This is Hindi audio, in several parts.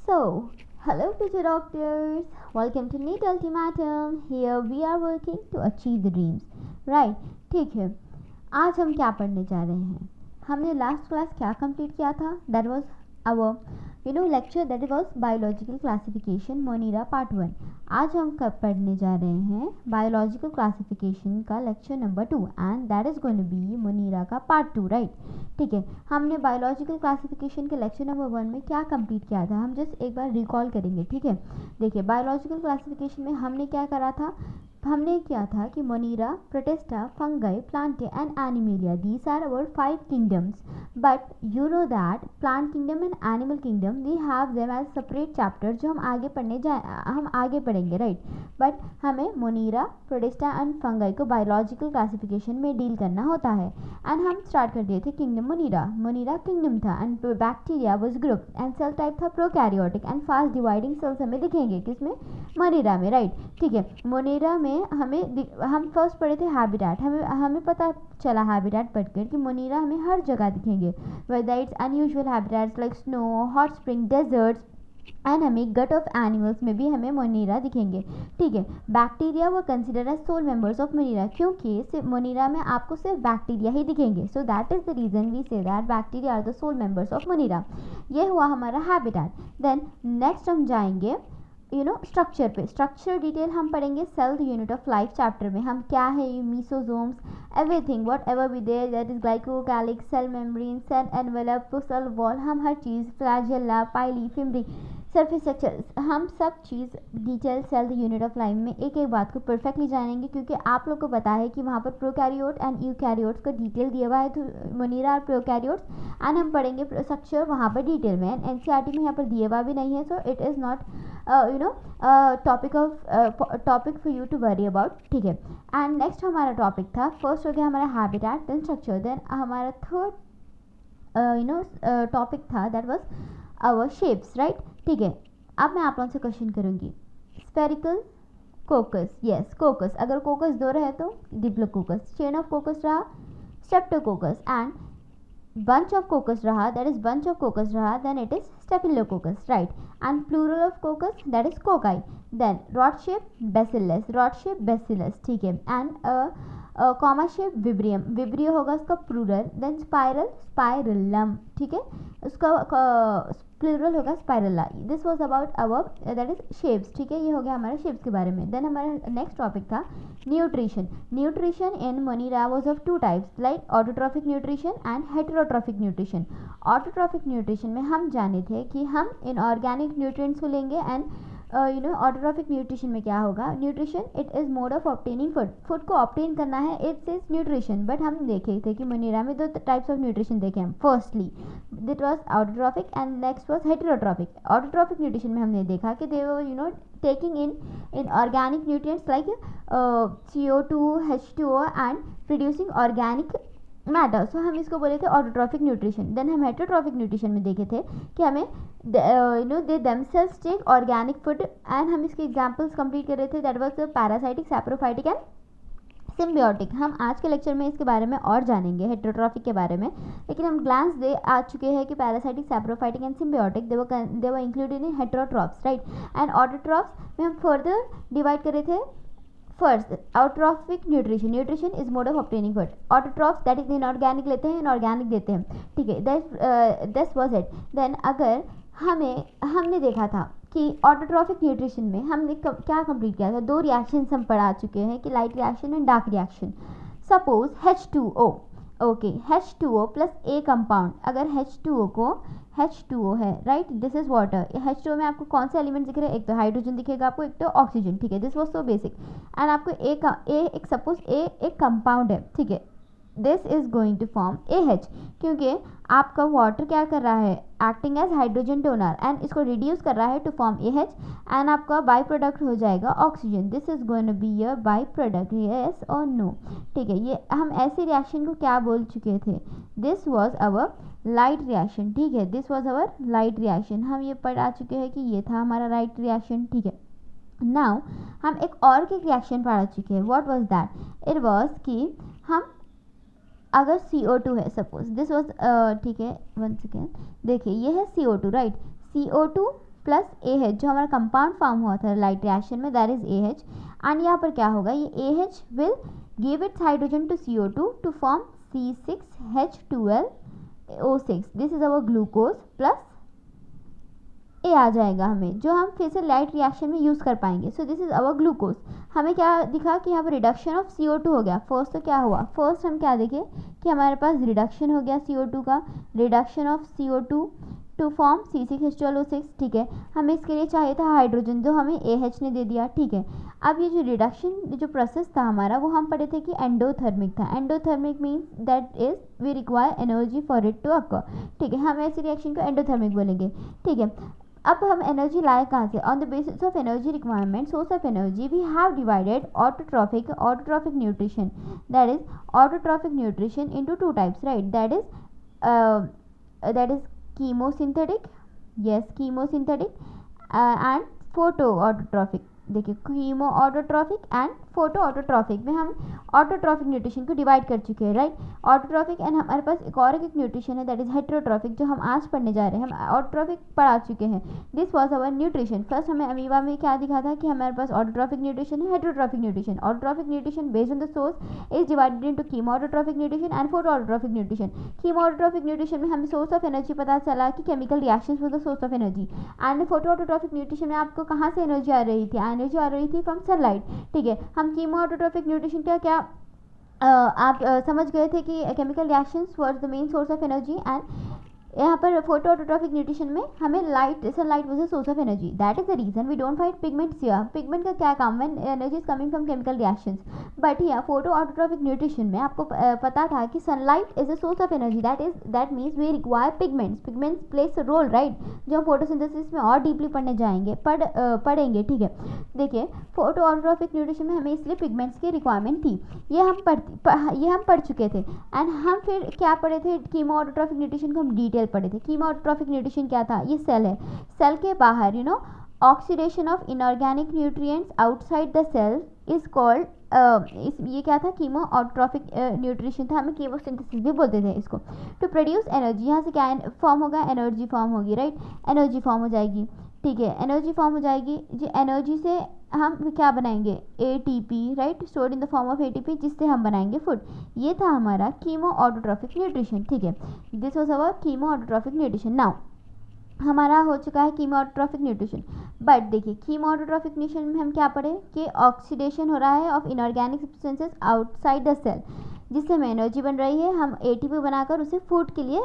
So, hello future doctors, welcome to NEET Ultimatum. Here we are working to achieve the dreams. Right? ठीक है, आज हम क्या पढ़ने जा रहे हैं? हमने लास्ट क्लास क्या कंप्लीट किया था? That was our lecture, that was biological classification Monera part 1. आज हम कब पढ़ने जा रहे हैं बायोलॉजिकल क्लासिफिकेशन का lecture number 2 and that is going to be Monera का पार्ट 2. राइट? ठीक है, हमने बायोलॉजिकल क्लासिफिकेशन के लेक्चर नंबर 1 में क्या कंप्लीट किया था, हम जस्ट एक बार रिकॉल करेंगे. ठीक है, देखिए बायोलॉजिकल क्लासिफिकेशन में हमने क्या करा था, हमने किया था कि Monera, Protista, fungi, Plantae and Animalia, these are our 5 kingdoms. But you know that plant kingdom and animal kingdom we have them as separate chapter जो हम आगे पढ़ेंगे. राइट? बट हमें मोनीरा, प्रोटिस्टा एंड फंगाई को बायोलॉजिकल क्लासिफिकेशन में डील करना होता है. एंड हम स्टार्ट कर दिए थे किंगडम मोनीरा किंगडम था and bacteria was group and cell type था prokaryotic and fast dividing cells हमें दिखेंगे किसमें, मोनीरा में. राइट? ठीक है, मोनीरा में हम फर्स्ट पढ़े थे हैबिटेट. हमें पता चला हैबिटेट पढ़कर कि मोनीरा हमें हर जगह दिखेंगे, whether it's unusual habitats like snow, hot spring, deserts and हमें गट ऑफ एनिमल्स में भी हमें मोनीरा दिखेंगे. ठीक है, बैक्टीरिया वो consider as sole members of Monera, क्योंकि सिर्फ मोनीरा में आपको सिर्फ बैक्टीरिया ही दिखेंगे. So that is the reason we say that bacteria are the sole members of Monera. ये हुआ हमारा हैबिटेट. देन नेक्स्ट हम जाएंगे स्ट्रक्चर पे. स्ट्रक्चर डिटेल हम पढ़ेंगे cell unit of life chapter में. हम क्या है, mesosomes, everything whatever be there, that is glycocalyx, cell membrane, cell envelope, cell wall, हम हर चीज़, flagella, pili, fimbriae, surface structure, हम सब चीज़ detail cell unit of life में एक एक बात को परफेक्टली जानेंगे, क्योंकि आप लोग को पता है कि वहाँ पर प्रोकैरियोट एंड यूकैरियोट्स का डिटेल दिया हुआ है. तो मोनीरा और प्रोकैरियोट्स एंड हम पढ़ेंगे स्ट्रक्चर वहाँ पर डिटेल में. एंड एनसीईआरटी में यहाँ पर दिया हुआ भी नहीं है, so it is not topic for you to worry about. ठीक है, एंड नेक्स्ट हमारा टॉपिक था, फर्स्ट हो गया हमारा हैबिटेट, देन स्ट्रक्चर, देन हमारा थर्ड टॉपिक था that was our shapes. Right? ठीक है, अब मैं आप लोगों से क्वेश्चन करूँगी. स्फेरिकल कोकस, यस कोकस, अगर कोकस 2 रहे तो डिप्लोकोकस, चेन ऑफ कोकस रहा Streptococcus, and bunch of coccus raha, that is bunch of coccus raha, then it is staphylococcus. Right? And plural of coccus, that is cocci. Then rod shape bacillus. ठीक है, and comma shape vibrio होगा उसका plural. Then spirillum. ठीक है, उसका प्लूरल होगा spirilla. This was about our that is shapes. ठीक है, ये हो गया हमारे शेप्स के बारे में. देन हमारा नेक्स्ट टॉपिक था nutrition. Nutrition in Monera was of 2 types, like autotrophic nutrition and heterotrophic nutrition. Autotrophic nutrition में हम जाने थे कि हम इनऑर्गेनिक न्यूट्रिएंट्स को लेंगे, एंड ऑटोट्रॉफिक न्यूट्रिशन में क्या होगा, nutrition it is mode of obtaining food को ऑब्टेन करना है, इट्स इज न्यूट्रिशन. बट हम देखे थे कि मोनीरा में 2 टाइप्स ऑफ न्यूट्रिशन देखे हम. Firstly that was autotrophic and next was heterotrophic. Autotrophic nutrition में हमने देखा कि they were taking in organic nutrients like CO2, H2O and producing organic matter. So हम इसको बोले थे ऑटोट्रॉफिक न्यूट्रिशन. देन हम हेटेरोट्रॉफिक न्यूट्रिशन में देखे थे कि हमें they themselves take organic food, and हम इसके एग्जांपल्स कंप्लीट कर रहे थे, that was parasitic, saprophytic and symbiotic. हम आज के लेक्चर में इसके बारे में और जानेंगे हेटेरोट्रॉफिक के बारे में, लेकिन हम ग्लांस दे आ चुके हैं कि parasitic, saprophytic and symbiotic they were included in heterotrophs. Right? And autotrophs में हम फर्दर डिवाइड कर रहे थे. First autotrophic nutrition is mode of obtaining food. Autotrophs that is inorganic लेते हैं, इनऑर्गेनिक देते हैं. ठीक है, दिस वाज इट. देन अगर हमने देखा था कि ऑटोट्रॉफिक न्यूट्रिशन में हमने क्या कंप्लीट किया था, 2 रिएक्शंस हम पढ़ा चुके हैं कि light reaction and dark reaction. Suppose H2O, okay, H2O plus A compound, अगर H2O है, right, this is water. H2O में आपको कौन से एलिमेंट दिख रहे हैं, एक तो हाइड्रोजन दिखेगा आपको, एक तो ऑक्सीजन. ठीक है, this was so basic. And आपको सपोज ए एक कंपाउंड है. ठीक है, this is going to form AH, क्योंकि आपका वाटर क्या कर रहा है, acting as hydrogen donor, and इसको रिड्यूस कर रहा है टू फॉर्म AH, एंड आपका बाई प्रोडक्ट हो जाएगा oxygen. This is going to be your by product, yes और नो. ठीक है, ये हम ऐसे रिएक्शन को क्या बोल चुके थे, this was our light reaction. ठीक है, this was our light reaction. हम ये पढ़ा चुके हैं कि ये था हमारा लाइट रिएक्शन. ठीक है, नाउ हम एक और के रिएक्शन पढ़ा चुके हैं. What was that, it was कि हम अगर CO2 है, सपोज दिस वाज, ठीक है, 1 सेकेंड, देखिए ये है CO2. Right? CO2 plus AH जो हमारा कंपाउंड फॉर्म हुआ था लाइट रिएक्शन में, दैट इज AH, एंड यहाँ पर क्या होगा, ये AH will give its hydrogen to CO2 to form C6H12O6, this is our glucose, plus ए आ जाएगा हमें, जो हम फिर से लाइट रिएक्शन में यूज़ कर पाएंगे। सो दिस इज अवर ग्लूकोज। हमें क्या दिखा कि यहाँ पर रिडक्शन ऑफ CO2 हो गया। फर्स्ट तो क्या हुआ, फर्स्ट हम क्या देखें कि हमारे पास रिडक्शन हो गया CO2 का, reduction of CO2 to form C6H12O6, ठीक है। हमें इसके लिए चाहिए था हाइड्रोजन, जो हमें AH ने दे दिया, ठीक है। अब ये जो रिडक्शन जो प्रोसेस था हमारा, वो हम पढ़े थे कि एंडोथर्मिक था। Endothermic means that is we require energy for it to occur, ठीक है। हम ऐसी रिएक्शन को एंडोथर्मिक बोलेंगे, ठीक है। अब हम एनर्जी लाए कहाँ से, on the basis of energy requirement, source of energy we have divided autotrophic nutrition, that is autotrophic nutrition into two types, right, that is chemosynthetic, yes chemosynthetic and photo autotrophic। देखिए chemo autotrophic and photo autotrophic में हम ऑटोट्रॉफिक न्यूट्रिशन को डिवाइड कर चुके हैं, राइट। ऑटोट्रॉफिक एंड हमारे पास एक और एक न्यूट्रिशन है, दैट इज हेटेरोट्रॉफिक, जो हम आज पढ़ने जा रहे हैं। हम ऑटोट्रॉफिक पढ़ा चुके हैं, this was our nutrition. First हमें अमीबा में क्या दिखा था कि हमारे पास ऑटोट्रॉफिक न्यूट्रिशन है, heterotrophic nutrition. Autotrophic nutrition based on the source is divided into chemo autotrophic nutrition and photo autotrophic nutrition. Chemo autotrophic nutrition में हमें सोर्स ऑफ एनर्जी पता चला कि chemical reactions for the source of energy, and photo autotrophic nutrition में आपको कहाँ से एनर्जी आ रही थी, एनर्जी आ रही थी फ्रॉम सनलाइट, ठीक है। हम कीमो ऑटोट्रॉफिक न्यूट्रिशन का क्या आप समझ गए थे कि chemical reactions was the main source of energy, and यहाँ पर फोटो ऑटोट्रॉफिक न्यूट्रिशन में हमें sunlight was the source of energy, that is the reason we don't find pigments here. Pigment का क्या काम, when energy is coming from chemical reactions, but here photo autotrophic nutrition में आपको पता था कि sunlight is the source of energy, that means we require pigments plays a role, right, जो हम फोटोसिंथेसिस में और डीपली पढ़ने जाएंगे, पढ़ेंगे, ठीक है। देखिए फोटो ऑटोट्रॉफिक न्यूट्रिशन में हमें इसलिए पिगमेंट्स की रिक्वायरमेंट थी, ये हम पढ़ चुके थे। एंड हम फिर क्या पढ़े थे, कीमो ऑटोट्रॉफिक न्यूट्रिशन को हम डिटेल पढ़े थे। कीमो ऑटोट्रॉफिक न्यूट्रिशन क्या था, ये सेल है, सेल के बाहर oxidation of inorganic nutrients outside the cell is called, ये क्या था, कीमो ऑटोट्रॉफिक न्यूट्रिशन था। हमें कीमोसिंथेसिस भी बोलते थे इसको। टू प्रोड्यूस एनर्जी, यहाँ से क्या फॉर्म होगा, एनर्जी फॉर्म होगी, राइट, एनर्जी फॉर्म हो जाएगी, ठीक है। एनर्जी फॉर्म हो जाएगी, जी एनर्जी से हम क्या बनाएंगे, ATP, right, stored in the form of ATP, जिससे हम बनाएंगे फूड। ये था हमारा कीमो ऑटोट्रॉफिक न्यूट्रिशन, ठीक है। This was our chemo autotrophic nutrition. Now हमारा हो चुका है कीमो ऑटोट्रॉफिक न्यूट्रिशन, बट देखिए कीमो ऑटोट्रॉफिक न्यूट्रिशन में हम क्या पढ़े कि ऑक्सीडेशन हो रहा है of inorganic substances outside the cell, जिससे हमें एनर्जी बन रही है, हम ATP बनाकर उसे फूड के लिए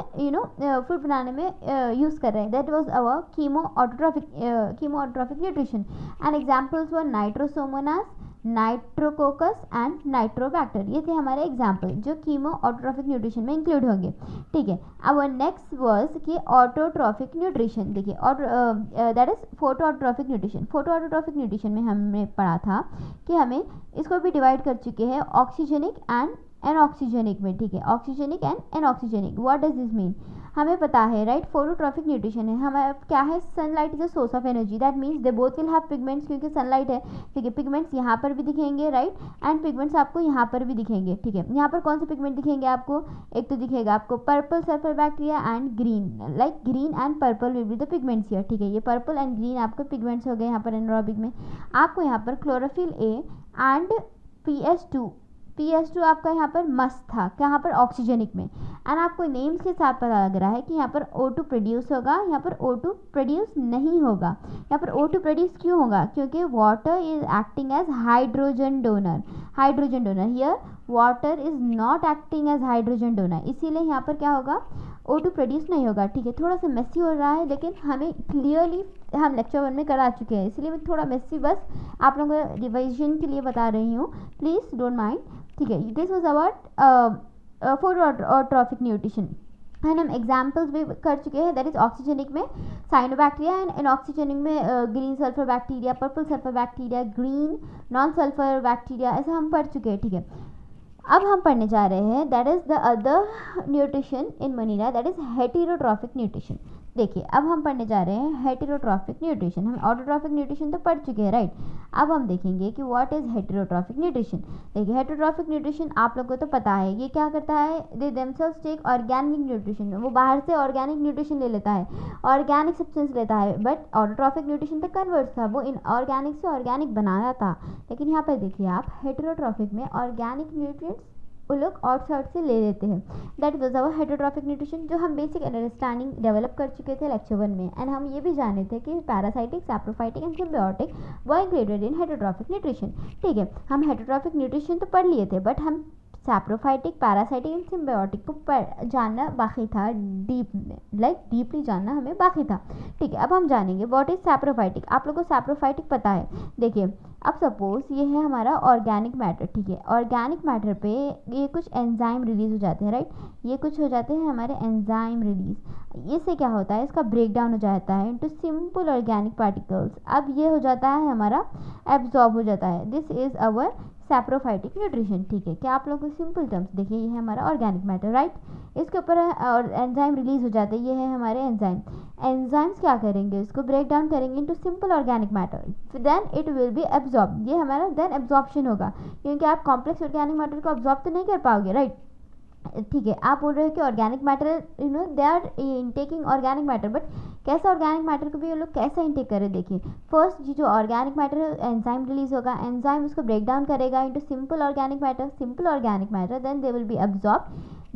फूड बनाने में यूज़ कर रहे हैं। That was our chemo autotrophic nutrition, and examples were Nitrosomonas, Nitrococcus and Nitrobacter, ये थे हमारे एग्जाम्पल जो कीमो ऑटोट्रॉफिक न्यूट्रिशन में इंक्लूड होंगे, ठीक है। अब नेक्स्ट वर्स कि ऑटोट्रॉफिक न्यूट्रिशन, देखिए that is photo autotrophic nutrition. Photo autotrophic nutrition में हमने पढ़ा था कि हमें इसको भी डिवाइड कर चुके हैं ऑक्सीजेनिक एंड एनऑक्सीजेनिक में, ठीक है, oxygenic and anoxygenic. What does this mean, हमें पता है, राइट, फोटोट्रॉफिक न्यूट्रिशन है, हमें क्या है, sunlight is a source of energy, that means they both will have pigments, क्योंकि सनलाइट है, ठीक है। पिगमेंट्स यहाँ पर भी दिखेंगे, राइट, एंड पिगमेंट्स आपको यहाँ पर भी दिखेंगे, ठीक है। यहाँ पर कौन से पिगमेंट दिखेंगे आपको, एक तो दिखेगा आपको purple sulphur bacteria and green, like green and purple will be the pigments here, ठीक है। ये पर्पल एंड ग्रीन आपको पिगमेंट्स हो गए यहाँ पर एनारोबिक में। आपको यहाँ पर क्लोरोफिल A एंड PS2 आपका यहाँ पर मस्त था, यहाँ पर ऑक्सीजेनिक में, एंड आपको नेम के साथ पता लग रहा है कि यहाँ पर O2 प्रोड्यूस होगा, यहाँ पर O2 प्रोड्यूस नहीं होगा। यहाँ पर O2 प्रोड्यूस क्यों होगा, क्योंकि water is acting as hydrogen donor, here water is not acting as hydrogen donor, इसीलिए यहाँ पर क्या होगा, O2 प्रोड्यूस नहीं होगा, ठीक है। थोड़ा सा मेसी हो रहा है, लेकिन हमें क्लियरली हम लेक्चर 1 में करा चुके हैं, इसलिए मैं थोड़ा मेसी बस आप लोगों को रिवाइजन के लिए बता रही हूँ, प्लीज़ डोंट माइंड, ठीक है। This was about phototrophic nutrition, and हम एग्जाम्पल्स भी कर चुके हैं, दैट इज ऑक्सीजेनिक में साइनोबैक्टीरिया एंड एनऑक्सीजेनिक में green sulphur bacteria, purple sulphur bacteria, green non sulphur bacteria, ऐसा हम पढ़ चुके हैं, ठीक है। अब हम पढ़ने जा रहे हैं, that is the other nutrition in Manira, that is heterotrophic nutrition. देखिए अब हम पढ़ने जा रहे हैं हेटेरोट्रॉफिक न्यूट्रिशन। हम ऑटोट्रॉफिक न्यूट्रिशन तो पढ़ चुके हैं, राइट। अब हम देखेंगे कि व्हाट इज हेटेरोट्रॉफिक न्यूट्रिशन। देखिए हेटेरोट्रॉफिक न्यूट्रिशन आप लोगों को तो पता है ये क्या करता है, they themselves take organic nutrition, वो बाहर से ऑर्गेनिक न्यूट्रिशन ले लेता है, ऑर्गेनिक सब्सटेंस लेता है, बट ऑटोट्रॉफिक न्यूट्रिशन तो कन्वर्स था, वो इन ऑर्गेनिक से ऑर्गेनिक बनाया था। लेकिन यहाँ पर देखिए आप हेटेरोट्रॉफिक में ऑर्गेनिक न्यूट्रिएंट्स वो लोग आउटसाइड से ले लेते हैं। That was our heterotrophic nutrition, जो हम बेसिक अंडरस्टैंडिंग डेवलप कर चुके थे लेक्चर 1 में। एंड हम ये भी जाने थे कि parasitic, saprophytic and symbiotic were included in heterotrophic nutrition. ठीक है, हम हेटेरोट्रॉफिक न्यूट्रिशन तो पढ़ लिए थे, बट हम सैप्रोफाइटिक, पैरासाइटिक एंड सिम्बायोटिक को जानना बाकी था, डीपली जानना हमें बाकी था। ठीक है, अब हम जानेंगे व्हाट इज सैप्रोफाइटिक। आप लोगों को सैप्रोफाइटिक पता है। देखिए अब सपोज ये है हमारा ऑर्गेनिक मैटर। ठीक है, ऑर्गेनिक मैटर पे ये कुछ एंजाइम रिलीज हो जाते हैं, राइट, ये कुछ हो जाते हैं हमारे एंजाइम रिलीज। इससे क्या होता है, इसका ब्रेक डाउन हो जाता है इनटू सिंपल ऑर्गेनिक पार्टिकल्स। अब ये हो जाता है हमारा एब्जॉर्ब हो जाता है। This is our saprophytic nutrition. ठीक है, क्या आप लोगों को सिंपल टर्म्स देखिए, ये है हमारा ऑर्गेनिक मैटर, राइट, इसके ऊपर और एंजाइम रिलीज हो जाते हैं, ये है हमारे एंजाइम। एंजाइम्स क्या करेंगे, इसको ब्रेक डाउन करेंगे into simple organic matter, then it will be absorb. ये हमारा देन एब्जॉर्प्शन होगा, क्योंकि आप कॉम्प्लेक्स ऑर्गेनिक मैटर को एब्जॉर्ब तो नहीं कर पाओगे, राइट। ठीक है, आप बोल रहे हो कि organic matter they are intaking organic matter, but कैसे ऑर्गेनिक मैटर को भी ये लोग कैसे इनटेक करें। देखिए फर्स्ट जो ऑर्गेनिक मैटर एंजाइम रिलीज होगा, एंजाइम उसको ब्रेक डाउन करेगा into simple organic matter, then they will be absorb.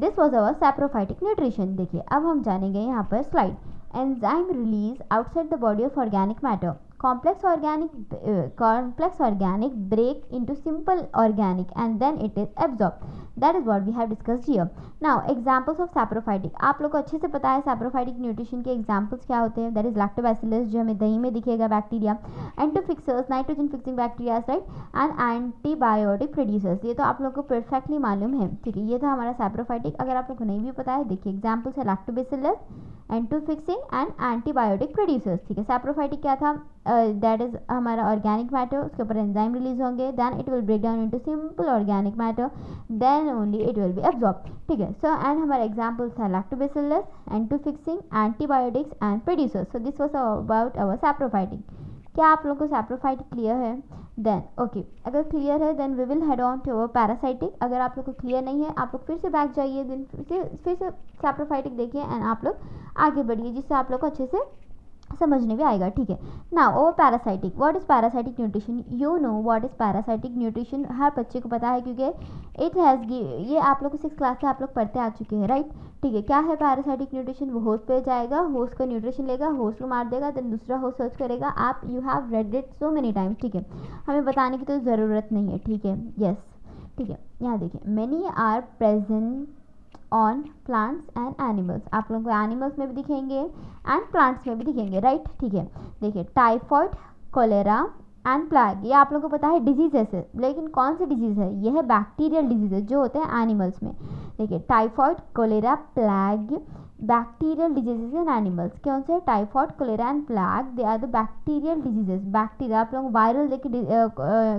This was our saprophytic nutrition. देखिए अब हम जानेंगे यहाँ पर slide, enzyme release outside the body of organic matter, complex organic break into simple organic and then it is absorbed. That is what we have discussed here. Now examples of saprophytic, आप लोग को अच्छे से पता है saprophytic nutrition के examples क्या होते हैं। that is lactobacillus जो हमें दही में दिखेगा bacteria, N two fixers nitrogen fixing bacteria, right, and antibiotic producers, ये तो आप लोग को परफेक्टली मालूम है। ठीक है, ये था हमारा saprophytic। अगर आप लोग को नहीं भी पता है, देखिए एग्जाम्पल्स है Lactobacillus, N two fixing and antibiotic producers. ठीक है, सैप्रोफाइटिक क्या था, दैट इज हमारा ऑर्गेनिक मैटर, उसके ऊपर एंजाइम रिलीज होंगे, then it will break down into simple organic matter, then only it will be absorb. ठीक है, सो एंड हमारा एग्जाम्पल्स है Lactobacillus, N two fixing, antibiotics and producers. So this was about our saprophytic. क्या आप लोगों को सैप्रोफाइटिक क्लियर है? देन ओके, अगर क्लियर है then we will head on to our parasitic. अगर आप लोग को क्लियर नहीं है, आप लोग फिर से बैक जाइए, देन फिर से सैप्रोफाइटिक देखिए एंड आप लोग आगे बढ़िए, जिससे आप लोग को अच्छे से समझने भी आएगा। ठीक है, now over parasitic, what is parasitic nutrition, you know what is parasitic nutrition, हर बच्चे को पता है क्योंकि इट हैज़, ये आप लोग को 6th क्लास से आप लोग पढ़ते आ चुके हैं, राइट। ठीक है, क्या है पैरासाइटिक न्यूट्रिशन, वो होस्ट पे जाएगा, होस्ट का न्यूट्रिशन लेगा, होस्ट को मार देगा, देन दूसरा होस्ट सर्च करेगा। आप you have read it so many times. ठीक है, हमें बताने की तो ज़रूरत नहीं है। ठीक है, यस, ठीक है, यहाँ देखिए, many are present on plants and animals, आप लोगों को एनिमल्स में भी दिखेंगे एंड प्लांट्स में भी दिखेंगे, राइट। ठीक है, देखिए टाइफॉइड, कोलेरा एंड प्लेग, ये आप लोगों को पता है डिजीजेस है, लेकिन कौन सी डिजीज़ है, ये है बैक्टीरियल डिजीजेस जो होते हैं एनिमल्स में। देखिए typhoid, cholera, plague, bacterial diseases in animals. कौन से? Typhoid, cholera and plague, they are the bacterial diseases. Bacteria आप लोग वायरल देख के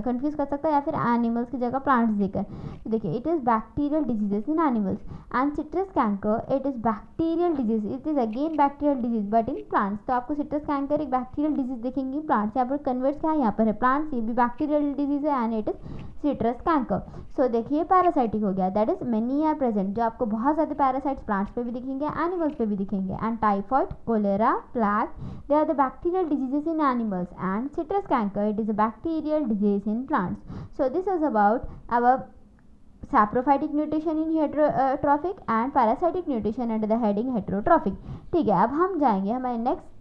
कंफ्यूज कर सकते हैं, या फिर एनिमल्स की जगह प्लांट्स देकर। तो देखिए it is bacterial diseases in animals. And citrus canker, it is bacterial disease, it is again bacterial disease but in plants. तो आपको सिट्रस कैंकर एक बैक्टीरियल डिजीज दिखेंगी प्लांट्स, यहाँ पर कन्वर्स क्या है, यहाँ पर है प्लांट्स, ये भी बैक्टीरियल डिजीज है and it is citrus canker. So देखिए पैरासाइटिक हो गया, that is many are present, जो आपको बहुत ज़्यादा पैरासाइट्स प्लांट्स पे भी दिखेंगे, एनिमल्स पे भी दिखेंगे। And typhoid, cholera, plague, they are the bacterial diseases in animals, and citrus canker, it is a bacterial disease in plants. So this is about our saprophytic nutrition in heterotrophic and parasitic nutrition under the heading heterotrophic। ठीक है, अब हम जाएंगे हमारे next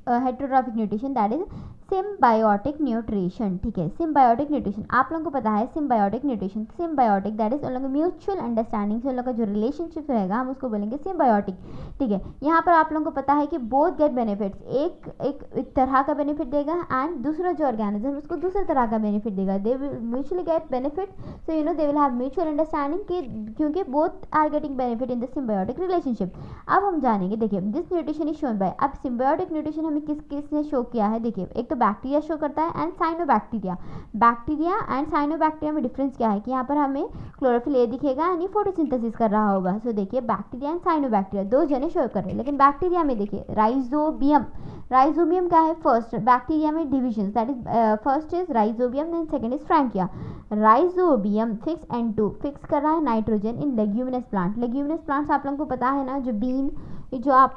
heterotrophic nutrition, that is symbiotic nutrition. ठीक है, सिम्बायोटिक न्यूट्रिशन आप लोगों को पता है। Symbiotic nutrition, symbiotic that is उन लोगों म्यूचुअल अंडरस्टैंडिंग से उन लोगों का जो रिलेशनशिप रहेगा हम उसको बोलेंगे सिम्बायोटिक। ठीक है, यहाँ पर आप लोगों को पता है कि बोथ गेट बेनिफिट्स, एक तरह का बेनिफिट देगा एंड दूसरा जो ऑर्गेनिज्म उसको दूसरे तरह का बेनिफिट देगा। They will mutually get benefit, so you know they will have mutual understanding कि क्योंकि both are getting benefit in the symbiotic relationship. अब हम जानेंगे, देखिए this nutrition is shown by, अब सिम्बायोटिक न्यूट्रिशन हमें किसने शो किया है। देखिए एक तो बैक्टीरिया शो करता है and cyanobacteria. Bacteria and cyanobacteria में डिफरेंस क्या है कि यहाँ पर हमें क्लोरोफिल ए दिखेगा यानी फोटोसिंथेसिस कर रहा होगा। सो देखिए बैक्टीरिया एंड साइनोबैक्टीरिया दो जने शो कर रहे हैं, लेकिन बैक्टीरिया में देखिए राइजोबियम, राइजोबियम क्या है, फर्स्ट बैक्टीरिया में division, that is first is Rhizobium then second is Frankia. Rhizobium fix N2 fix कर रहा है nitrogen in leguminous plant. Leguminous plants आप लोगों को पता है ना, जो बीन जो आप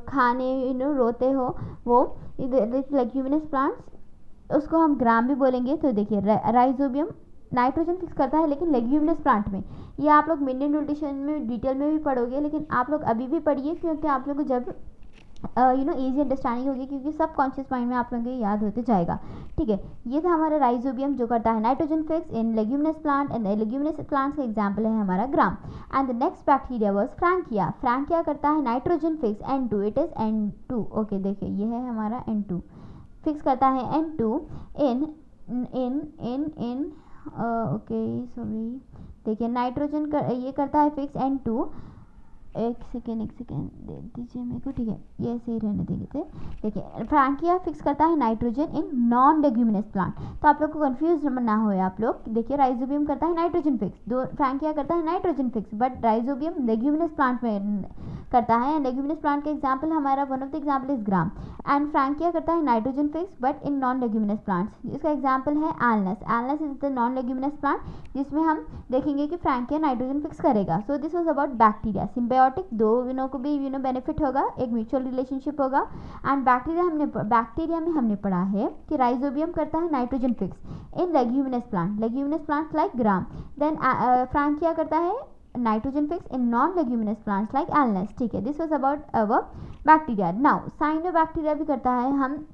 खाने रोते हो वो लेग्यूमिनस प्लांट्स, उसको हम ग्राम भी बोलेंगे। तो देखिए राइजोबियम नाइट्रोजन फिक्स करता है लेकिन लेग्यूमिनस प्लांट में। ये आप लोग मिनरल न्यूट्रिशन में डिटेल में भी पढ़ोगे, लेकिन आप लोग अभी भी पढ़िए क्योंकि आप लोग को जब ईजी अंडरस्टैंडिंग होगी, क्योंकि सब कॉन्शियस माइंड में आप लोगों को याद होते जाएगा। ठीक है, ये था हमारा राइजोबियम जो करता है nitrogen fix in leguminous plant, and leguminous plants का एग्जांपल है हमारा gram. And the next bacteria was Frankia. Frankia करता है nitrogen fix N2, it is N2। Okay देखिए ये है हमारा N2, फिक्स करता है N2 in in in in okay sorry, देखिए नाइट्रोजन ये करता है फिक्स N2। एक सेकेंड दे दीजिए मेरे को, ठीक है ये ऐसे ही रहने देंगे थे। देखिए फ्रैंकिया फिक्स करता है नाइट्रोजन इन नॉन लेग्यूमिनस प्लांट। तो आप लोग को कंफ्यूज ना हो आप लोग, देखिए राइजोबियम करता है नाइट्रोजन फिक्स, दो फ्रैंकिया करता है nitrogen fix, but rhizobium leguminous plant में करता है। लेग्यूमिनस प्लांट का एग्जाम्पल हमारा one of the example is gram. And Frankia करता है nitrogen fix but in non leguminous plants. इसका एग्जाम्पल है Alnus. Alnus is the non leguminous plant जिसमें हम देखेंगे कि फ्रैंकिया नाइट्रोजन फिक्स करेगा। सो this was about bacteria. Symbiotic दो को भी बेनिफिट होगा, एक म्यूचुअल रिलेशनशिप होगा। एंड बैक्टीरिया में हमने पढ़ा है कि राइजोबियम करता है nitrogen fix in leguminous plant like gram. Then frankia करता है nitrogen fix in non leguminous plants like alnus. ठीक है, this was about our bacteria. Now cyanobacteria भी करता है, हम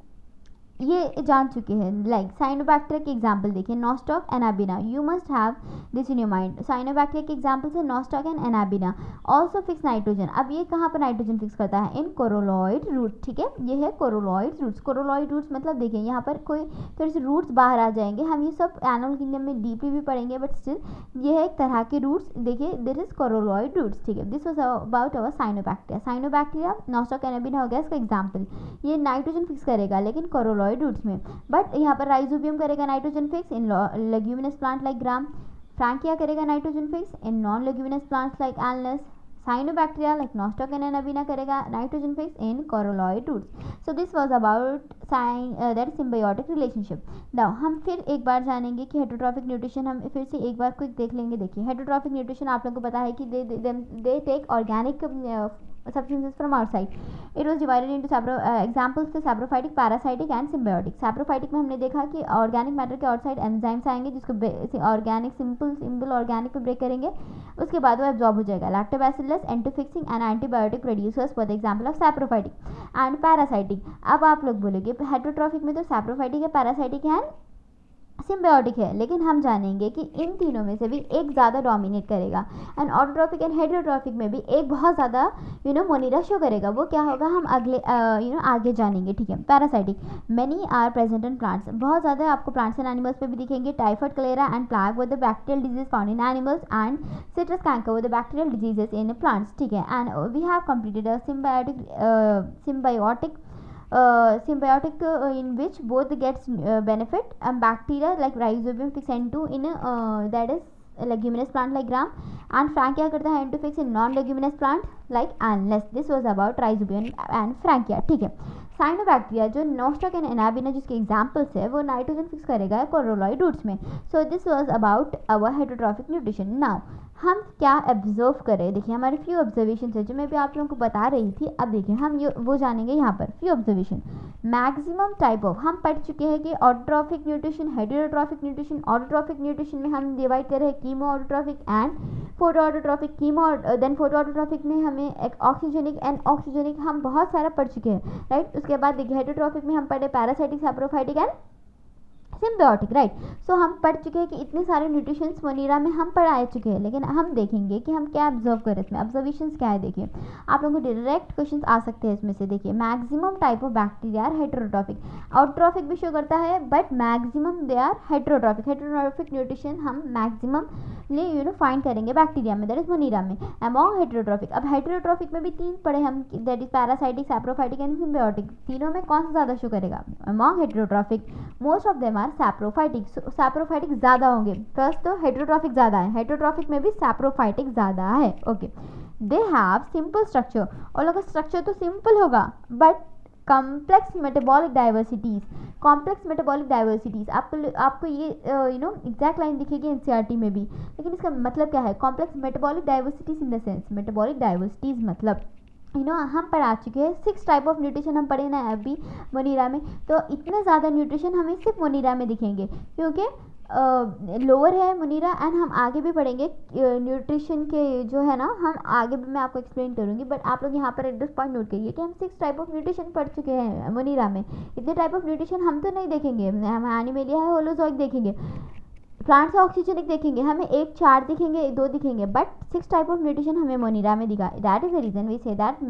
ये जान चुके हैं। लाइक साइनोबैक्टीरिया के एग्जाम्पल देखिए, nostoc anabaena, you must have this in your mind. Cyanobacteria के एग्जाम्पल्स है nostoc and anabaena. Also fix nitrogen. अब ये कहाँ पर नाइट्रोजन फिक्स करता है, इन कोरोलॉइड रूट। ठीक है, ये है कोरोलॉइड रूट्स। कोरोलॉइड रूट्स मतलब देखिए यहाँ पर कोई थोड़े से रूट्स बाहर आ जाएंगे, हम ये सब एनिमल किंगडम में डीपली भी पढ़ेंगे, बट स्टिल ये है एक तरह के रूट्स। देखिए दिस इज कोरोलॉइड रूट्स। ठीक है, this was about our cyanobacteria. Cyanobacteria nostoc anabaena हो गया इसका एग्जाम्पल। ये नाइट्रोजन फिक्स करेगा लेकिन कोरोलॉइड रूट्स में, बट यहाँ पर राइजोबियम करेगा nitrogen fix in leguminous plant like gram. Frankia करेगा nitrogen fix in non leguminous plants like Alnus. Cyanobacteria like Nostoc and Anabaena करेगा nitrogen fix in coralloid roots. So this was about that symbiotic relationship. Now हम फिर एक बार जानेंगे कि हेटरोट्रॉफिक न्यूट्रिशन, हम फिर से एक बार क्विक देख लेंगे। देखिए हेटरोट्रॉफिक न्यूट्रिशन आप लोगों को पता है कि they take organic substances from outside. It was divided into examples थे saprophytic, parasitic and symbiotic. saprophytic में हमने देखा कि ऑर्गेनिक मैटर के आउटसाइड एंजाइम्स आएंगे जिसको ऑर्गेनिक सिंपल ऑर्गेनिक पे ब्रेक करेंगे, उसके बाद वो एब्जॉर्ब हो जाएगा। Lactobacillus N two fixing and antibiotic producers for the example of saprophytic and parasitic. अब आप लोग बोलेंगे हेटरोट्रॉफिक में तो saprophytic है, पैरासाइटिक है, सिम्बायोटिक है, लेकिन हम जानेंगे कि इन तीनों में से भी एक ज़्यादा डोमिनेट करेगा। एंड ऑटोट्रॉफिक एंड हेटरोट्रॉफिक में भी एक बहुत ज़्यादा मोनिरा शो करेगा। वो क्या होगा हम अगले आगे जानेंगे। ठीक है, parasitic, many are present in plants, बहुत ज़्यादा आपको प्लांट्स एंड एनिमल्स पे भी दिखेंगे। Typhoid, cholera and plague with the bacterial disease found in animals and citrus canker with the bacterial diseases in plants. ठीक है, and we have completed a symbiotic in which both gets benefit. Bacteria like rhizobium fix N2 in that is leguminous plant like gram, and Frankia करता है N2 fix in non leguminous plant like Alnus. This was about rhizobium and Frankia. ठीक है, साइनोबैक्टीरिया जो नॉस्टॉक एंड एनाबिना जिसके एग्जाम्पल्स है वो नाइट्रोजन फिक्स करेगा कोरोलॉइड रूट्स में। सो this was about our heterotrophic nutrition. Now हम क्या ऑब्जर्व करें, देखिए हमारे फ्यू ऑब्जर्वेशन है जो मैं भी आप लोगों को बता रही थी। अब देखिए हम ये वो जानेंगे यहाँ पर few observation. Maximum type of हम पढ़ चुके हैं कि autotrophic nutrition, heterotrophic nutrition. Autotrophic nutrition में हम डिवाइड कर रहे हैं chemo autotrophic and photo autotrophic. Chemo then photo autotrophic में हमें एक ऑक्सीजेनिक एंड ऑक्सीजेनिक हम बहुत सारा पढ़ चुके हैं, राइट। उसके बाद देखिए हेटेरोट्रॉफिक में हम पढ़े parasitic, saprophytic and symbiotic, right. So हम पढ़ चुके हैं कि इतने सारे न्यूट्रिशंस मोनीरा में हम पढ़ा चुके हैं, लेकिन हम देखेंगे कि हम क्या ऑब्जर्व करें इसमें। ऑब्जर्वेशंस क्या है, देखिए आप लोगों को डायरेक्ट क्वेश्चंस आ सकते हैं इसमें से। देखिए maximum type of bacteria are heterotrophic, autotrophic भी शो करता है but maximum they are heterotrophic. Heterotrophic nutrition हम मैक्सिमम फाइंड करेंगे बैक्टीरिया में, दैट इज मोनीरा में। अमॉन्ग हेटेरोट्रॉफिक, अब हेटेरोट्रॉफिक में भी तीन पढ़े हम, that is parasitic, saprophytic and symbiotic. तीनों में कौन सा ज़्यादा शो करेगा, among heterotrophic most of them are saprophytic. Saprophytic ज़्यादा होंगे। फर्स्ट तो हेटेरोट्रॉफिक ज़्यादा है, हेटेरोट्रॉफिक में भी सैप्रोफाइटिक ज़्यादा है। Okay, they have simple structure, और लोग स्ट्रक्चर तो सिंपल होगा but complex metabolic diversities, complex metabolic diversities आपको ये एग्जैक्ट लाइन दिखेगी एनसीईआरटी में भी, लेकिन इसका मतलब क्या है? Complex metabolic diversities in the sense, metabolic diversities मतलब हम पढ़ा चुके हैं 6 टाइप ऑफ न्यूट्रिशन हम पढ़े ना अभी मोनीरा में, तो इतने ज़्यादा न्यूट्रिशन हमें सिर्फ मोनीरा में दिखेंगे क्योंकि लोअर है मोनीरा, एंड हम आगे भी पढ़ेंगे न्यूट्रिशन के जो है ना, हम आगे भी मैं आपको एक्सप्लेन करूँगी, बट आप लोग यहाँ पर एक 10 पॉइंट नोट करिए कि हम 6 टाइप ऑफ न्यूट्रिशन पढ़ चुके हैं मोनीरा में। इतने टाइप ऑफ न्यूट्रिशन हम तो नहीं देखेंगे, हम एनिमलिया है होलोजोइक देखेंगे, प्लांट्स ऑक्सीजनिक देखेंगे, हमें 1 4 दिखेंगे 2 दिखेंगे, बट 6 टाइप ऑफ न्यूट्रिशन हमें मोनीरा में दिखा। That is the reason we say that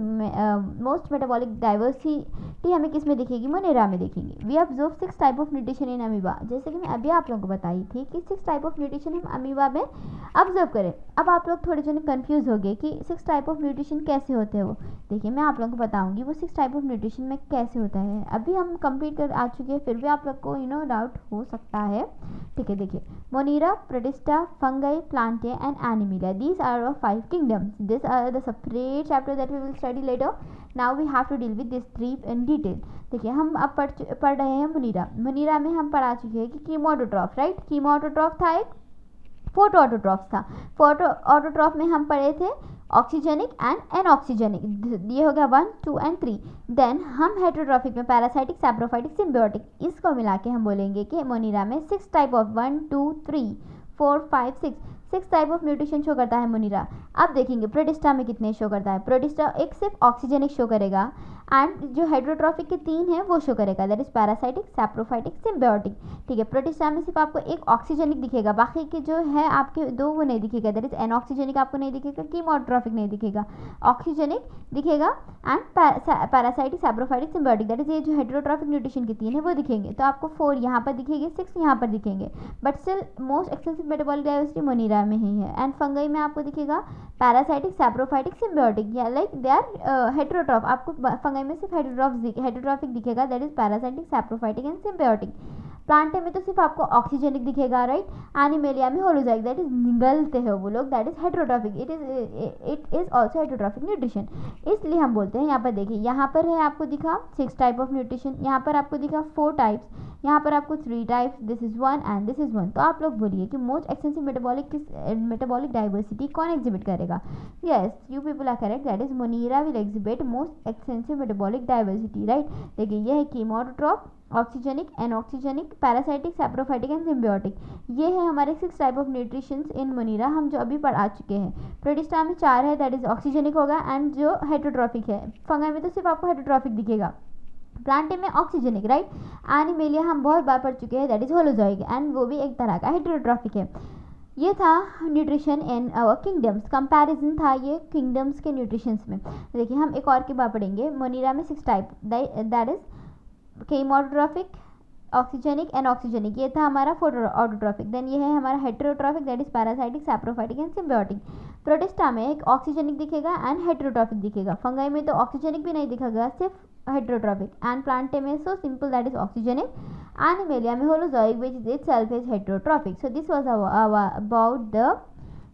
most metabolic diversity हमें किस में दिखेगी? मोनीरा में दिखेगी। We observe 6 type of nutrition in amoeba, जैसे कि मैं अभी आप लोगों को बताई थी कि 6 टाइप ऑफ न्यूट्रिशन हम अमीबा में ऑब्जर्व करें। अब आप लोग थोड़े जन कन्फ्यूज़ हो गए कि 6 टाइप ऑफ न्यूट्रिशन कैसे होते हैं। वो देखिए मैं आप लोगों को बताऊँगी वो 6 टाइप ऑफ न्यूट्रिशन में कैसे होता है। अभी हम कंप्लीट कर आ चुके हैं, फिर भी आप लोग को डाउट हो सकता है, ठीक है। देखिए Monera, Protista, Fungi, Plantae and Animalia. These are our 5 kingdoms. These are the separate chapter that we will study later. Now we have to deal with these 3 in detail. देखिए हम अब पढ़ रहे हैं मोनीरा। मोनीरा में हम पढ़ा चुके हैं कि कीमोटोट्रॉफ, राइट? कीमोटोट्रॉफ था एक, फोटो ऑटोट्रॉफ था। फोटो ऑटोट्रॉफ में हम पढ़े थे ऑक्सीजेनिक एंड एनऑक्सीजेनिक, ये हो गया 1 2 एंड 3। देन हम हेटेरोट्रॉफिक में पैरासाइटिक, सैप्रोफाइटिक, सिम्बियोटिक, इसको मिला के हम बोलेंगे कि मोनीरा में 6 type of 1 2 3 4 5 6 type of nutrition show करता है मोनीरा। अब देखेंगे प्रोटिस्टा में कितने शो करता है। प्रोटिस्टा एक सिर्फ ऑक्सीजेनिक शो करेगा, एंड जो हेटेरोट्रॉफिक के 3 है वो शो करेगा, that is parasitic, saprophytic, symbiotic, ठीक है। प्रोटिस्टा में सिर्फ आपको एक ऑक्सीजेनिक दिखेगा, बाकी के जो है आपके 2 वो नहीं दिखेगा, दैट इज एनऑक्सीजेनिक आपको नहीं दिखेगा, कीमोट्रॉफिक नहीं दिखेगा, ऑक्सीजेनिक दिखेगा, and parasitic, saprophytic, symbiotic, that is ये जो हेटेरोट्रॉफिक न्यूट्रिशन के 3 है वो दिखेंगे। तो आपको 4 यहाँ पर दिखेंगे, 6 यहाँ पर दिखेंगे, but still most extensive metabolic diversity Monera में ही है। एंड फंगई में आपको दिखेगा पैरासाइटिक, सैप्रोफाइटिक, सिम्बियोटिक, या लाइक दे आर हेटेरोट्रॉफ। आपको फंगई में सिर्फ हेटेरोट्रॉफिक दिखेगा, that is parasitic, saprophytic and symbiotic. Plantae में तो सिर्फ आपको ऑक्सीजेनिक दिखेगा, राइट? एनिमेलिया में होलोजोइक, दैट इज निगलते हैं वो लोग, that is heterotrophic, it is also heterotrophic nutrition, इसलिए हम बोलते हैं। यहाँ पर देखिए, यहाँ पर है आपको दिखा 6 टाइप ऑफ न्यूट्रिशन, यहाँ पर आपको दिखा 4 टाइप्स, यहाँ पर आपको 3 types, this is 1 and this is 1। तो आप लोग बोलिए कि मोस्ट एक्सटेंसिव मेटाबॉलिक डाइवर्सिटी कौन एग्जिबिट करेगा? Yes, you people are correct, that is Monera will exhibit most extensive metabolic diversity, right? देखिए यह है chemoautotroph, oxygenic, anoxygenic, parasitic, saprophytic and symbiotic, ये है हमारे 6 type of nutritions in Monera, हम जो अभी पढ़ा चुके हैं। प्रोटिस्टा में 4 है, दैट इज ऑक्सीजेनिक होगा, एंड जो हेटेरोट्रॉफिक है। फंगाई में तो सिर्फ आपको हेटेरोट्रॉफिक दिखेगा, प्लांटे में ऑक्सीजेनिक, राइट? एनिमेलिया हम बहुत बार पढ़ चुके हैं, दैट इज होलोजोइक, एंड वो भी एक तरह का हेटेरोट्रॉफिक है। ये था nutrition in our kingdoms, comparison था ये किंगडम्स के न्यूट्रिशंस में। देखिए हम एक और की बात पढ़ेंगे। मोनीरा में 6 type, that is chemoautotrophic, oxygenic, anoxygenic, ये था हमारा फोटो ऑटोट्रॉफिक। देन ये है हमारा heterotrophic, that is parasitic, saprophytic and symbiotic. Protista में एक ऑक्सीजेनिक दिखेगा एंड हेटेरोट्रॉफिक दिखेगा। फंगाई में तो ऑक्सीजेनिक भी नहीं दिखेगा, सिर्फ हेटेरोट्रॉफिक। एंड प्लांटे में so simple, that is oxygenic. Animalia में holozoic, which is itself is heterotrophic. So this was about the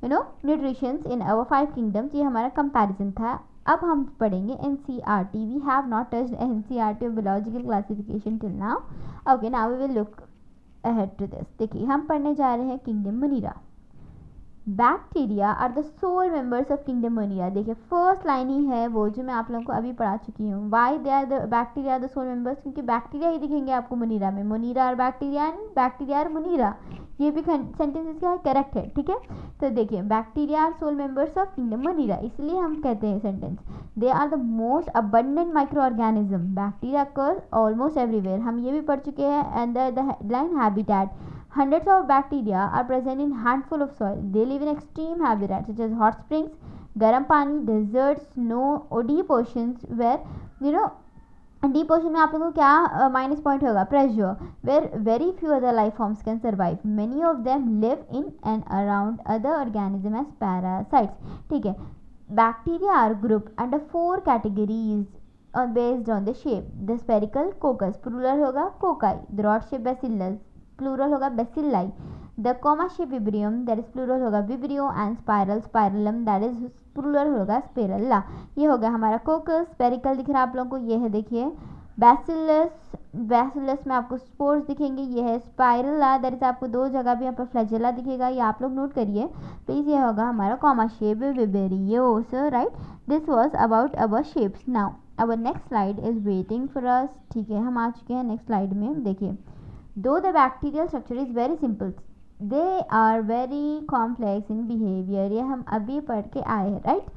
nutritions in our 5 kingdoms. ये हमारा कंपैरिजन था। अब हम पढ़ेंगे NCERT. We have not touched NCERT of biological classification till now. Okay, now we will look ahead to this. देखिए हम पढ़ने जा रहे हैं kingdom Monera. Bacteria are the sole members of kingdom Monera. देखिए फर्स्ट लाइन ही है वो जो मैं आप लोगों को अभी पढ़ा चुकी हूँ। Why they are the bacteria are the sole members? क्योंकि बैक्टीरिया ही दिखेंगे आपको मोनीरा में। Monera are bacteria and bacteria are Monera, ये भी सेंटेंस क्या है, करेक्ट है, ठीक है। तो देखिए bacteria are sole members of kingdom Monera, इसलिए हम कहते हैं sentence they are the most abundant microorganism. Bacteria कर ऑलमोस्ट एवरीवेयर, हम ये भी पढ़ चुके हैं। And the headline habitat, hundreds of bacteria are present in handful of soil. They live in extreme habitats such as hot springs, garam pani, deserts, snow or deep oceans where deep ocean में आप लोगों को क्या माइनस पॉइंट होगा, pressure, where very few other life forms can survive. Many of them live in and around other organism as parasites, ठीक है। Bacteria are group under 4 categories based on the shape. The spherical coccus, plural होगा cocci. The rod shape bacillus, plural होगा bacilli. The comma shape vibrium, that is plural होगा vibrio. And spiral, spirillum, that is plural होगा स्पेरल्ला। ये हो गया हमारा कोकस। स्पेरिकल दिख रहा है आप लोगों को, ये है देखिए बैसिलस में आपको स्पोर्स दिखेंगे, ये है स्पाइरला, दैट इज आपको दो जगह भी यहाँ पर फ्लैजेला दिखेगा, ये आप लोग नोट करिए प्लीज़, ये होगा हमारा comma shape vibrios, right. This was about our shapes. Now our next slide is waiting for us, ठीक है, हम आ चुके हैं नेक्स्ट स्लाइड में। देखिए, though the bacterial structure is very simple, they are very complex in behaviour, ये हम अभी पढ़ के आए हैं, right.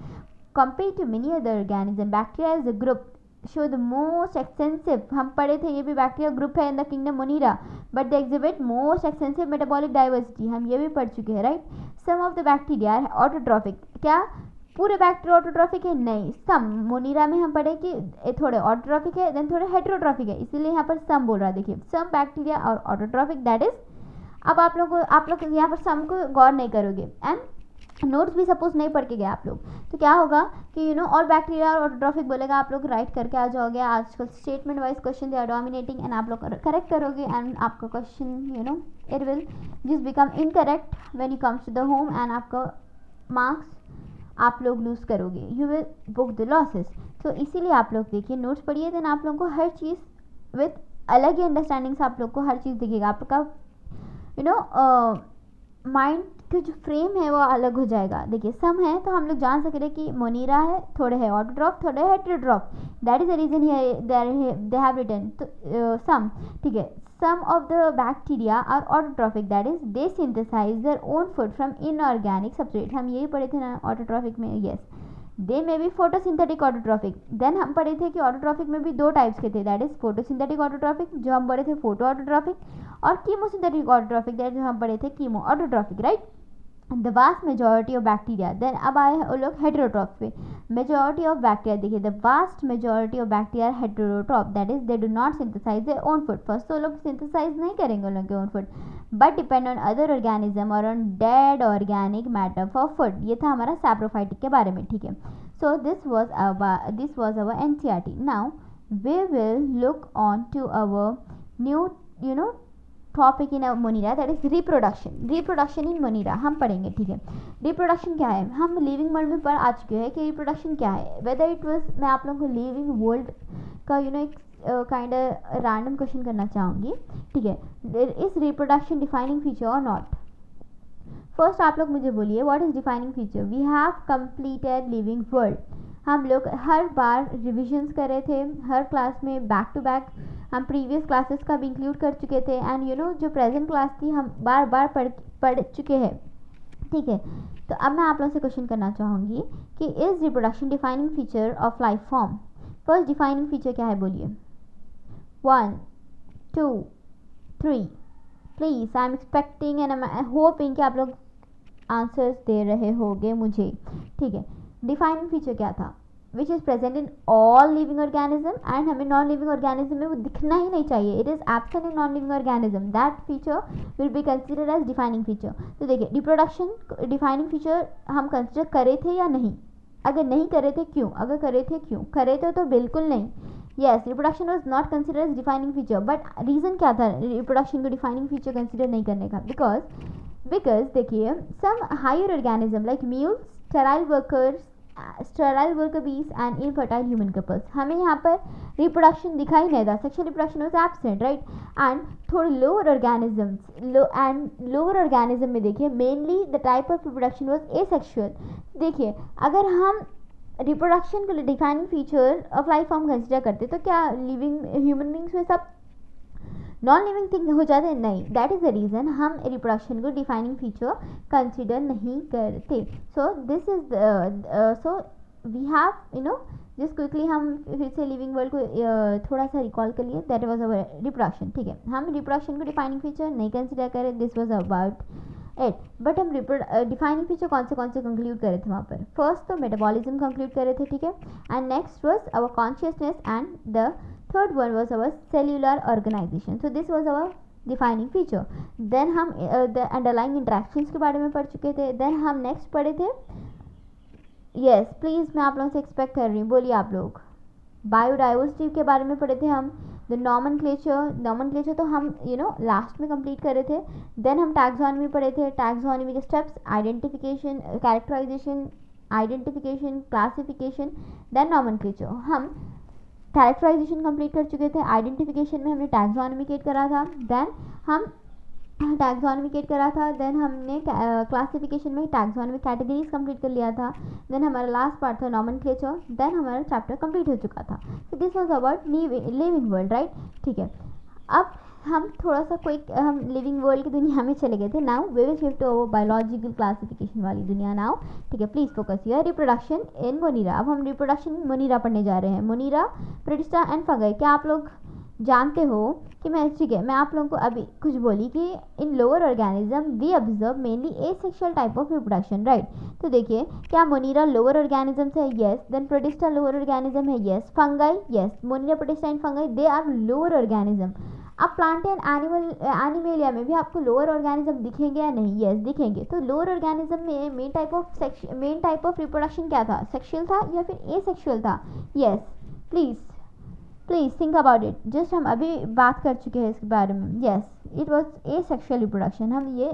Compare to many other organism, bacteria is a group show the most extensive, हम पढ़े थे ये भी बैक्टीरिया ग्रुप है in the kingdom Monera, but they exhibit most extensive metabolic diversity, हम ये भी पढ़ चुके हैं, right. Some of the bacteria are autotrophic, क्या पूरे बैक्टीरिया ऑटोट्रॉफिक है? नहीं, सम। मोनिरा में हम पढ़े कि थोड़े ऑटोट्रॉफिक है, देन थोड़े हेटेरोट्रॉफिक है, इसीलिए यहाँ पर सम बोल रहा है। देखिए, सम बैक्टीरिया और ऑटोट्रॉफिक, दैट इज, अब आप लोग यहाँ पर सम को गौर नहीं करोगे एंड नोट्स भी सपोज नहीं पढ़ के गए आप लोग, तो क्या होगा कि ऑल बैक्टीरिया और ऑटोट्रॉफिक बोलेगा, आप लोग राइट करके आ जाओगे। आजकल statement wise question they are dominating and आप लोग करेक्ट करोगे एंड आपका question it will just become incorrect when you comes to the home and आपका मार्क्स आप लोग लूज करोगे, you will book the losses. तो इसीलिए आप लोग देखिए, नोट्स पढ़िए, देन आप लोगों को हर चीज़ विथ अलग ही अंडरस्टैंडिंग से आप लोग को हर चीज़ दिखेगा, आपका माइंड का जो फ्रेम है वो अलग हो जाएगा। देखिए, सम है तो हम लोग जान सक रहे कि मोनिरा है, थोड़े है ऑटोट्रॉफ, थोड़े heterotroph, that is the reason here they have written some, ठीक है। Some of the bacteria are autotrophic, that is they synthesise their own food from inorganic substrate, हम यही पढ़े थे ना ऑटोट्रॉफिक में, yes. They may be photosynthetic autotrophic, then हम पढ़े थे कि ऑटोट्रॉफिक में भी दो टाइप्स के थे, दैट इज फोटोसिंथेटिक ऑटोट्रॉफिक जो हम पढ़े थे फोटो ऑटोट्रॉफिक, और कीमोसिंथेटिक ऑटोट्रॉफिक दैट जो हम पढ़े थे chemo autotrophic, right. The vast majority of bacteria, then अब आए हैं वो लोग हेटेरोट्रॉफ पे। मेजॉरिटी ऑफ बैक्टीरिया, देखिए the vast majority of bacteria heterotroph, that is they do not synthesize their own food, first तो लोग सिंथेसाइज नहीं करेंगे उन लोगों के own food, but depend on other organism और on dead organic matter for food. ये था हमारा सैप्रोफाइटिक के बारे में, ठीक है। So this was our NCERT. Now we will look on to our new topic in Monera, that is reproduction in Monera हम पढ़ेंगे, ठीक है। रिप्रोडक्शन क्या है, हम लिविंग वर्ल्ड में पढ़ आ चुके हैं कि रिप्रोडक्शन क्या है, वेदर इट वाज, मैं आप लोगों को लिविंग वर्ल्ड का एक काइंड रैंडम क्वेश्चन करना चाहूँगी, ठीक है। इज रिप्रोडक्शन डिफाइनिंग फीचर और नॉट? फर्स्ट आप लोग मुझे बोलिए, what is defining feature? We have completed living world, हम लोग हर बार रिविजन्स कर रहे थे, हर क्लास में बैक टू बैक हम प्रीवियस क्लासेस का भी इंक्लूड कर चुके थे एंड जो प्रेजेंट क्लास थी हम बार बार पढ़ चुके हैं, ठीक है। तो अब मैं आप लोगों से क्वेश्चन करना चाहूँगी कि is reproduction defining feature of life form? First defining feature क्या है बोलिए? 1 2 3 please, I am expecting and I am hoping कि आप लोग आंसर्स दे रहे होंगे मुझे, ठीक है। डिफाइनिंग फीचर क्या था? Which is present in all living organism and हमें नॉन लिविंग ऑर्गेनिज्म में वो दिखना ही नहीं चाहिए, it is absent in non living organism, that feature will be considered as defining feature. तो देखिए, रिप्रोडक्शन डिफाइनिंग फीचर हम कंसिडर करे थे या नहीं? अगर नहीं करे थे क्यों? अगर करे थे क्यों? करे थे तो बिल्कुल नहीं, yes, reproduction was not consider as defining feature, but reason क्या था रिप्रोडक्शन को डिफाइनिंग फीचर कंसिडर नहीं करने का? बिकॉज देखिए, some higher organism like mules, sterile worker bees and infertile human couples, हमें यहाँ पर रिप्रोडक्शन दिखाई नहीं था, sexual reproduction was absent, right. And थोड़े लोअर ऑर्गेनिज्म में देखिए, mainly the type of reproduction was asexual. देखिए, अगर हम रिप्रोडक्शन को defining feature of life form consider करते तो क्या लिविंग ह्यूमन बींग्स में सब नॉन लिविंग थिंग हो जाते? नहीं, दैट इज़ द रीज़न हम रिप्रोडक्शन को डिफाइनिंग फीचर कंसिडर नहीं करते। So this is so we have just quickly हम फिर से लिविंग वर्ल्ड को थोड़ा सा रिकॉल कर लिए, दैट वाज अवर रिप्रोडक्शन, ठीक है। हम रिप्रोडक्शन को डिफाइनिंग फीचर नहीं कंसिडर करें, this was about it. But हम डिफाइनिंग फीचर कौन से कंक्लूड करे थे वहाँ पर? फर्स्ट तो मेटाबॉलिज्म कंक्लूड करे थे, ठीक है, and next was our consciousness and the third one was our cellular organization. So this was our defining feature. Then हम the underlying interactions के बारे में पढ़ चुके थे। Then हम next पढ़े थे, yes please, मैं आप लोगों से एक्सपेक्ट कर रही हूँ, बोलिए आप लोग। बायोडाइवर्सिटी के बारे में पढ़े थे हम। द नॉमेनक्लेचर तो हम लास्ट में कंप्लीट करे थे। देन हम टैक्सोनॉमी पढ़े थे, टैक्सोनॉमी के steps, identification, characterization, identification, classification, then nomenclature. हम कैरेक्टराइजेशन कंप्लीट कर चुके थे, आइडेंटिफिकेशन में हमने टैक्सोनॉमिकेट करा था, देन हम टैक्सोनॉमिकेट करा था, देन हमने क्लासिफिकेशन में टैक्सोनॉमिक कैटेगरीज कंप्लीट कर लिया था, देन हमारा लास्ट पार्ट था नॉमेनक्लेचर, देन हमारा चैप्टर कंप्लीट हो चुका था। तो this was about living world, right. ठीक है, अब हम थोड़ा सा कोई हम लिविंग वर्ल्ड की दुनिया में चले गए थे। Now we will shift to biological classification वाली दुनिया नाउ। ठीक है, please focus here. Reproduction in Monera. अब हम रिप्रोडक्शन इन मोनीरा पढ़ने जा रहे हैं। Monera, Protista and fungi. क्या आप लोग जानते हो कि ठीक है, मैं आप लोगों को अभी कुछ बोली कि in lower organism we observe mainly asexual type of reproduction, right. तो देखिए, क्या मोनीरा लोअर ऑर्गेनिज्म है? Yes. Then Protista lower organism है? Yes. Fungi? Yes. Monera, Protista and fungi they are lower organism. अब प्लांट एंड एनिमलिया में भी आपको लोअर ऑर्गेनिज्म दिखेंगे या नहीं? यस, दिखेंगे। तो लोअर ऑर्गेनिज्म में मेन टाइप ऑफ रिप्रोडक्शन क्या था? सेक्सुअल था या फिर एसेक्सुअल था? Yes, please think about it. Just हम अभी बात कर चुके हैं इसके बारे में। Yes, it was asexual reproduction. हम ये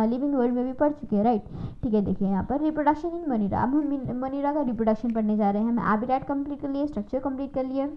लिविंग वर्ल्ड में भी पढ़ चुके हैं, राइट। ठीक है, देखिए यहाँ पर रिप्रोडक्शन इन मोनीरा। अब हम मोनीरा का रिप्रोडक्शन पढ़ने जा रहे हैं। हमने हैबिटेट कंप्लीट कर लिए, स्ट्रक्चर कंप्लीट कर लिए,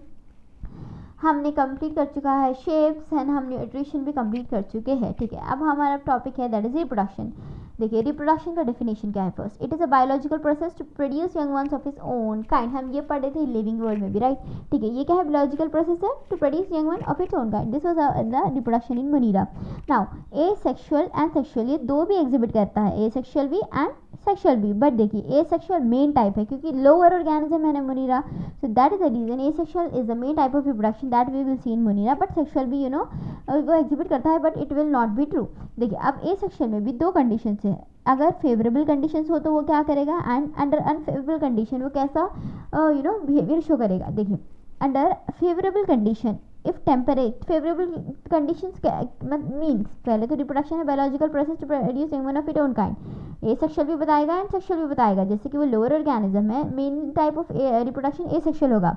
हमने कंप्लीट कर चुका है शेप्स एंड हम न्यूट्रिशन भी कंप्लीट कर चुके हैं। ठीक है, अब हमारा टॉपिक है दैट इज रिप्रोडक्शन। देखिए, रिप्रोडक्शन का डेफिनेशन क्या है? First, it is a biological process to produce young ones of his own kind. हम ये पढ़े थे लिविंग वर्ल्ड में भी, राइट। ठीक है, ये क्या है? बायोलॉजिकल प्रोसेस है to produce young one of its own kind. This was the reproduction in Monera. Now asexual and sexual, ये दो भी एग्जिबिट करता है, ए सेक्सुअल भी एंड सेक्सुअल भी। बट देखिए, ए सेक्सुअल मेन टाइप है क्योंकि लोअर ऑर्गेनिज्म है ना Monera, so that is the reason asexual is the main type of reproduction that we will see in Monera. But sexual भी वो एग्जिबिट करता है, but it will not be true. देखिए, अब ए सेक्सुअल में भी दो कंडीशन है। अगर फेवरेबल कंडीशंस हो तो वो क्या करेगा, एंड अंडर अनफेवरेबल कंडीशन वो कैसा बिहेवियर शो करेगा। देखिए, under favourable condition if temperate favourable conditions means, पहले तो रिप्रोडक्शन है biological process to produce young one of it own kind. Asexual भी बताएगा एंड सेक्सुअल भी बताएगा, जैसे कि वो लोअर ऑर्गेनिज्म है, main type of reproduction asexual होगा।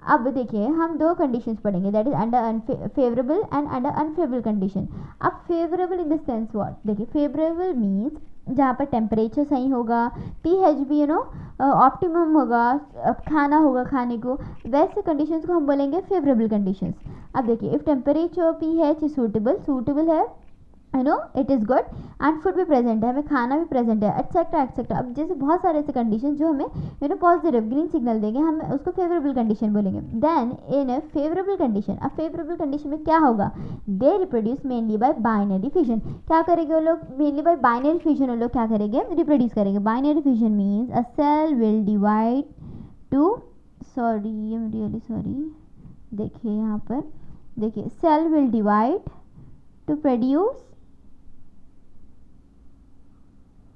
अब देखिए, हम दो कंडीशंस पढ़ेंगे, that is under favourable and under unfavourable condition. अब favourable in the sense what? देखिए, फेवरेबल मीन्स जहाँ पर टेम्परेचर सही होगा, पीएच भी ऑप्टिमम होगा, खाना होगा खाने को, वैसे कंडीशंस को हम बोलेंगे फेवरेबल कंडीशंस। अब देखिए, if temperature pH is suitable है, it is good and food भी प्रेजेंट है, हमें खाना भी प्रेजेंट है, एटसेट्रा एटसेट्रा। अब जैसे बहुत सारे ऐसे कंडीशन जो हमें पॉजिटिव ग्रीन सिग्नल देंगे, हम उसको फेवरेबल कंडीशन बोलेंगे। Then in A favourable condition, अब फेवरेबल कंडीशन में क्या होगा? They reproduce mainly by binary fission. क्या करेंगे वो लोग? मेनली बाय बाइनरी फिजन वो लोग क्या करेंगे? रिप्रोड्यूस करेंगे। Binary fission means a cell will divide to, sorry I am really sorry, देखिए यहाँ पर देखिए, cell will divide to produce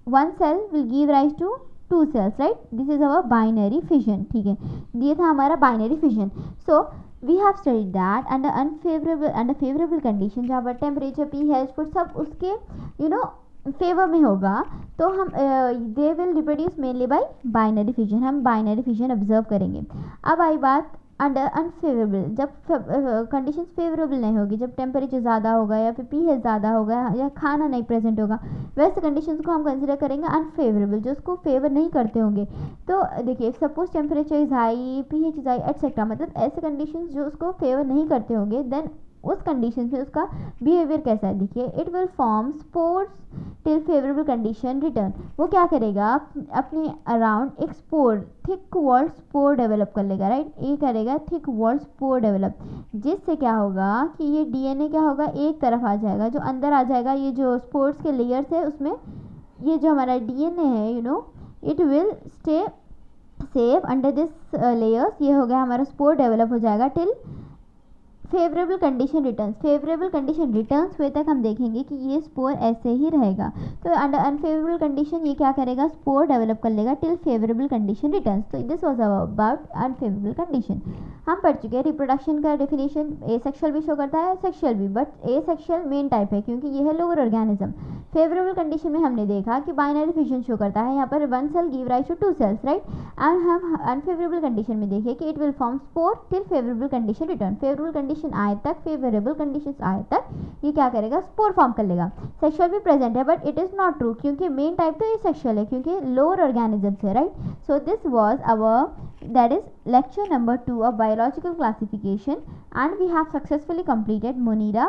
one cell will give rise to two cells, right? This is our binary fission. ठीक है, ये था हमारा binary fission. So we have studied that under favorable condition, जहाँ पर temperature, pH, food सब उसके फेवर में होगा, तो हम they will reproduce mainly by binary fission. हम binary fission observe करेंगे। अब आई बात अंडर अनफेवरेबल, जब कंडीशंस फेवरेबल नहीं होगी, जब टेम्परेचर ज़्यादा होगा या फिर पीएच ज़्यादा होगा या खाना नहीं प्रेजेंट होगा, वैसे कंडीशंस को हम कंसिडर करेंगे अनफेवरेबल, जो उसको फेवर नहीं करते होंगे। तो देखिए, suppose temperature is high, pH is high etcetera, मतलब ऐसे कंडीशंस जो उसको फेवर नहीं करते होंगे, देन उस कंडीशन में उसका बिहेवियर कैसा है? देखिए, it will form spores till favourable condition return. वो क्या करेगा? अपने अराउंड एक spore, thick wall spore develop कर लेगा, राइट। ये करेगा थिक वॉल स्पोर डेवलप, जिससे क्या होगा कि ये डीएनए क्या होगा? एक तरफ आ जाएगा, जो अंदर आ जाएगा, ये जो स्पोर्स के लेयर्स है उसमें ये जो हमारा डीएनए है it will stay safe under this layers. ये हो गया हमारा स्पोर डेवलप हो जाएगा till favourable condition returns. Favourable condition returns हुए तक हम देखेंगे कि ये स्पोर ऐसे ही रहेगा। तो अंडर अनफेवरेबल कंडीशन ये क्या करेगा? स्पोर डेवलप कर लेगा टिल फेवरेबल कंडीशन रिटर्न्स। तो this was about unfavourable condition. हम पढ़ चुके हैं रिप्रोडक्शन का डेफिनेशन। ए सेक्सुअल भी शो करता है, सेक्सुअल भी, but A sexual main type है क्योंकि ये है लोअर ऑर्गेनिज्म। फेवरेबल कंडीशन में हमने देखा कि बाइनरी फिजन शो करता है, यहाँ पर one cell give rise to two cells, right. And हम अनफेवरेबल कंडीशन में देखिए कि it will form spore till favourable condition return. Favourable condition आए तक, फेवरेबल कंडीशंस आए तक ये क्या करेगा? स्पोर फॉर्म कर लेगा। सेक्सुअल भी प्रेजेंट है, but it is not true क्योंकि मेन टाइप तो ये सेक्सुअल है क्योंकि लोअर ऑर्गेनिज्म है, right. So this was our That is lecture number 2 of biological classification, and we have successfully completed Monera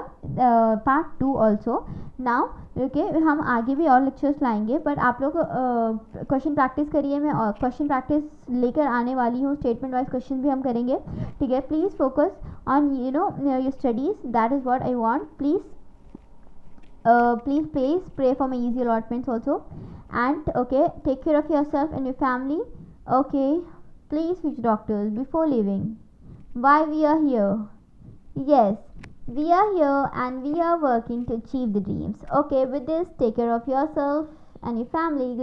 part 2 also. Now okay, हम आगे भी और लेक्चर्स लाएंगे, बट आप लोग क्वेश्चन प्रैक्टिस करिए. मैं क्वेश्चन प्रैक्टिस लेकर आने वाली हूँ. स्टेटमेंट वाइज क्वेश्चन भी हम करेंगे. ठीक है, please focus on your studies. That is what I want. Please pray for my easy allotments also. And okay, take care of yourself and your family. Okay, please switch doctors before leaving. Why we are here? Yes, we are here and we are working to achieve the dreams. Okay, with this, take care of yourself and your family.